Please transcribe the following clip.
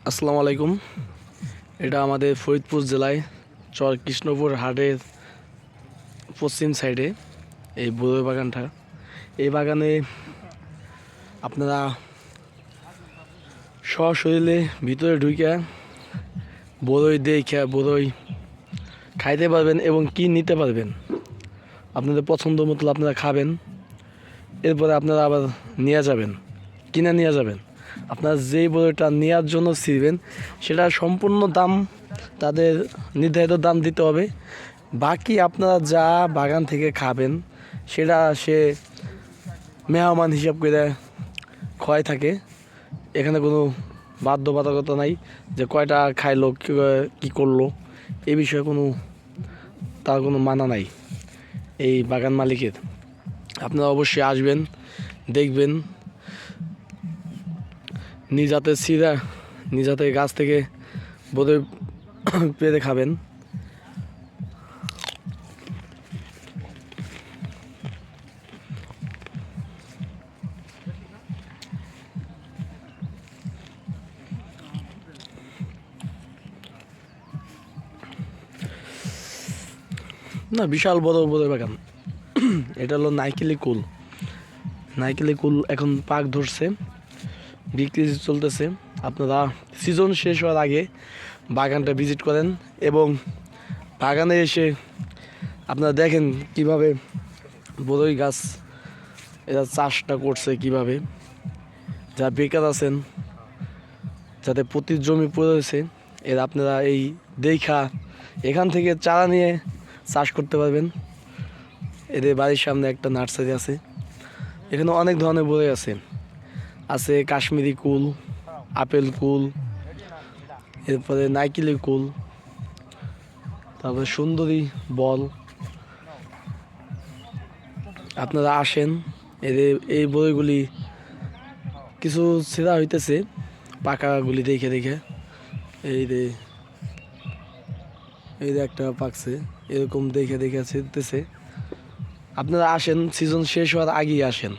আসসালামু আলাইকুম। এটা আমাদের ফরিদপুর জেলায় চর কৃষ্ণপুর হাটের পশ্চিম সাইডে এই বরই বাগানটা। এই বাগানে আপনারা সশরীরে ভিতরে ঢুকে বরই দেখে বরই খাইতে পারবেন এবং কি নিতে পারবেন। আপনাদের পছন্দ মতো আপনারা খাবেন, এরপরে আপনারা আবার নিয়ে যাবেন, কিনে নিয়ে যাবেন। আপনারা যেই বইটা নেওয়ার জন্য ছিড়বেন সেটা সম্পূর্ণ দাম তাদের নির্ধারিত দাম দিতে হবে। বাকি আপনারা যা বাগান থেকে খাবেন সেটা সে মেহমান হিসাব করে ক্ষয় থাকে। এখানে কোনো বাধ্যবাধকতা নাই যে কয়টা খাইলো কী করলো, এ বিষয়ে তার কোনো মানা নাই এই বাগান মালিকের। আপনারা অবশ্যই আসবেন, দেখবেন, নিজ হাতে ছিঁড়া নিজ হাতে গাছ থেকে বোধহয় পেরে খাবেন। না, বিশাল বড় বড় বাগান। এটা হলো নাইকেলি কুল। নাইকেলি কুল এখন পাক ধরছে, বিক্রি চলতেছে। আপনারা সিজন শেষ হওয়ার আগে বাগানটা ভিজিট করেন এবং বাগানে এসে আপনারা দেখেন কিভাবে বরই গাছ এরা চাষটা করছে, কিভাবে যা বেকার আছেন, যাতে প্রতি জমি পড়েছে, এরা আপনারা এই দেখা এখান থেকে চারা নিয়ে চাষ করতে পারবেন। এদের বাড়ির সামনে একটা নার্সারি আছে, এখানে অনেক ধরনের বরই আছে কাশ্মীরি কুল, আপেল কুল, এরপরে নাইকেলি কুল, তারপরে সুন্দরী বল। আপনারা আসেন, এদের এই বইগুলি কিছু ছেঁড়া হইতেছে পাকাগুলি দেখে দেখে। এই যে একটা পাকছে, এরকম দেখে দেখে ছিঁড়তেছে। আপনারা আসেন, সিজন শেষ হওয়ার আগেই আসেন।